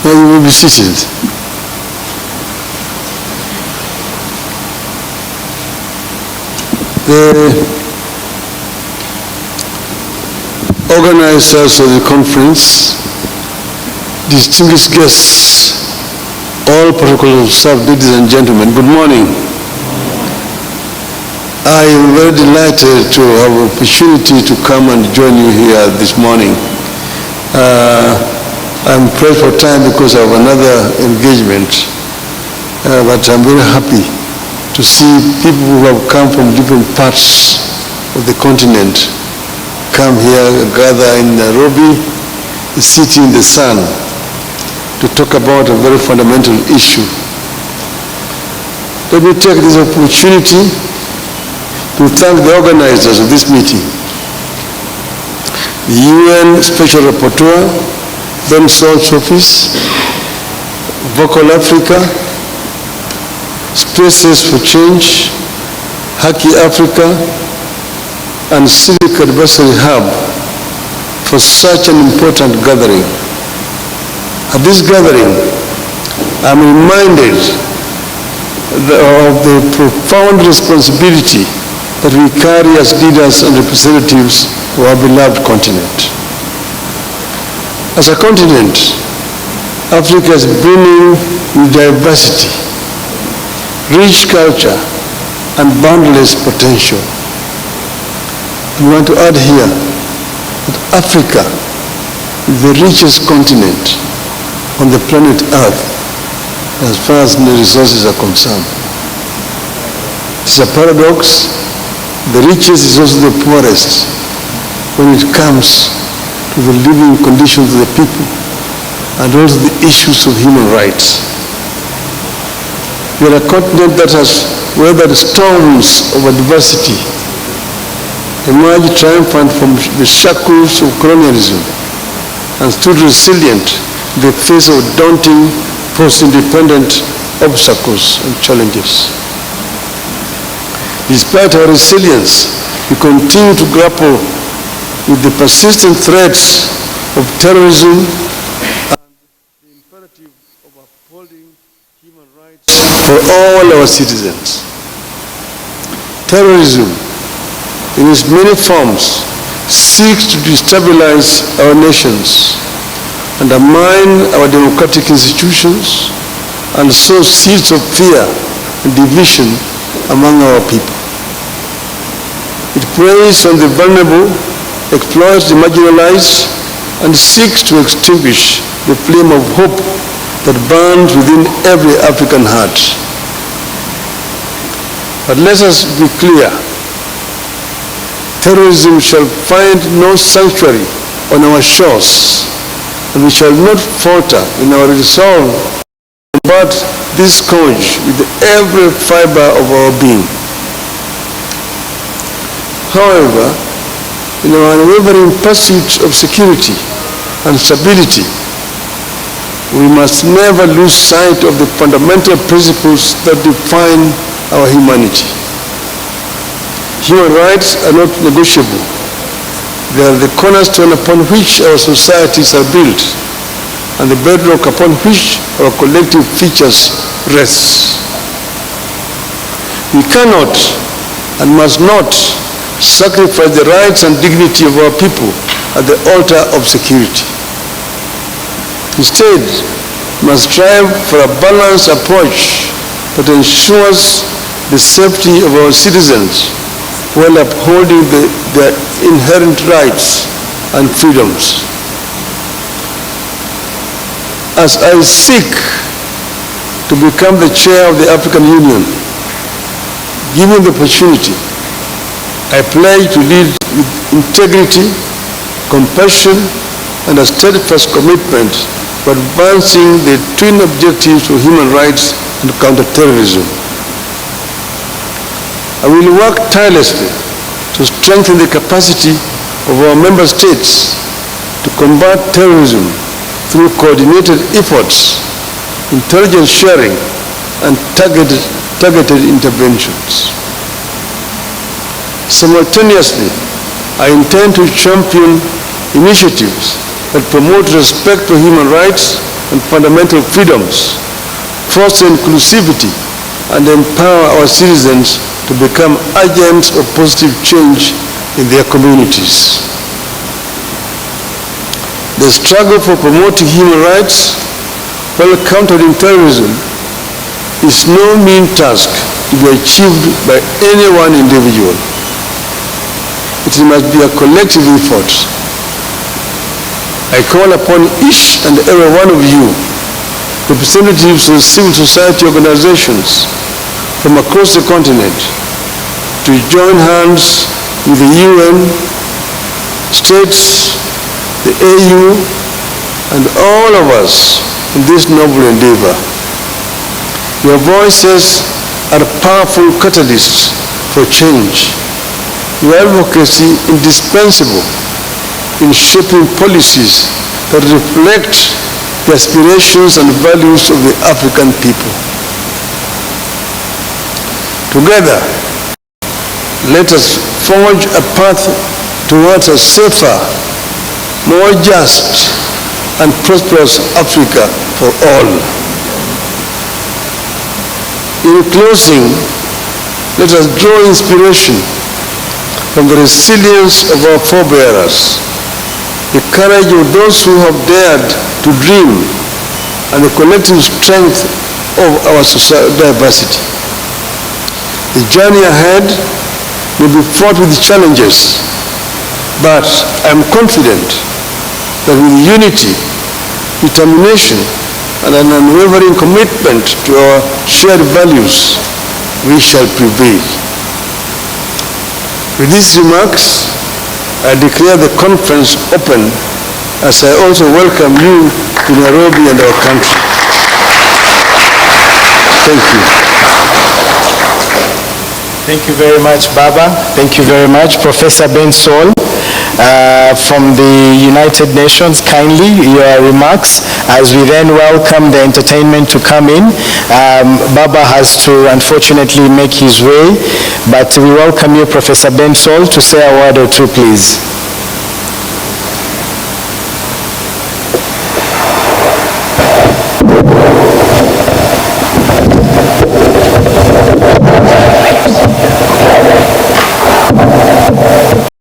Now you will be seated. The organizers of the conference, distinguished guests, all protocols observed, ladies and gentlemen, good morning. I am very delighted to have an opportunity to come and join you here this morning. I'm pressed for time because I have another engagement, but I'm very happy to see people who have come from different parts of the continent come here, gather in Nairobi, sit in the sun to talk about a very fundamental issue. Let me take this opportunity to thank the organizers of this meeting, the UN Special Rapporteur, Ben Salt's office, Vocal Africa, Spaces for Change, Haki Africa, and Civic Advisory Hub for such an important gathering. At this gathering, I'm reminded of the profound responsibility that we carry as leaders and representatives of our beloved continent. As a continent, Africa is brimming with diversity, rich culture, and boundless potential. We want to add here that Africa is the richest continent on the planet Earth as far as the resources are concerned. It's a paradox. The richest is also the poorest when it comes to the living conditions of the people and also the issues of human rights. We are a continent that has weathered storms of adversity, emerged triumphant from the shackles of colonialism, and stood resilient in the face of daunting post-independent obstacles and challenges. Despite our resilience, we continue to grapple with the persistent threats of terrorism and the imperative of upholding human rights for all our citizens. Terrorism, in its many forms, seeks to destabilize our nations, undermine our democratic institutions, and sow seeds of fear and division among our people. It preys on the vulnerable, exploits the marginalized, and seeks to extinguish the flame of hope that burns within every African heart. But let us be clear. Terrorism shall find no sanctuary on our shores, and we shall not falter in our resolve to combat this scourge with every fiber of our being. However, in our unwavering pursuit of security and stability, we must never lose sight of the fundamental principles that define our humanity. Human rights are not negotiable. They are the cornerstone upon which our societies are built and the bedrock upon which our collective features rest. We cannot and must not sacrifice the rights and dignity of our people at the altar of security. Instead, we must strive for a balanced approach that ensures the safety of our citizens while upholding their inherent rights and freedoms. As I seek to become the chair of the African Union, given the opportunity, I pledge to lead with integrity, compassion, and a steadfast commitment to advancing the twin objectives of human rights and counterterrorism. I will work tirelessly to strengthen the capacity of our member states to combat terrorism through coordinated efforts, intelligence sharing, and targeted interventions. Simultaneously, I intend to champion initiatives that promote respect for human rights and fundamental freedoms, foster inclusivity, and empower our citizens to become agents of positive change in their communities. The struggle for promoting human rights while countering terrorism is no mean task to be achieved by any one individual. It must be a collective effort. I call upon each and every one of you, representatives of civil society organizations from across the continent, to join hands with the UN, states, the AU, and all of us in this noble endeavor. Your voices are powerful catalysts for change. Your advocacy indispensable in shaping policies that reflect the aspirations and values of the African people. Together, let us forge a path towards a safer, more just, and prosperous Africa for all. In closing, let us draw inspiration from the resilience of our forebearers, the courage of those who have dared to dream, and the collective strength of our diversity. The journey ahead will be fraught with challenges, but I am confident that with unity, determination, and an unwavering commitment to our shared values, we shall prevail. With these remarks, I declare the conference open, as I also welcome you to Nairobi and our country. Thank you. Thank you very much, Baba. Thank you very much, Professor Ben Saul. From the United Nations, kindly your remarks as we then welcome the entertainment to come in. Baba has to unfortunately make his way, but we welcome you, Professor Ben Saul, to say a word or two, please.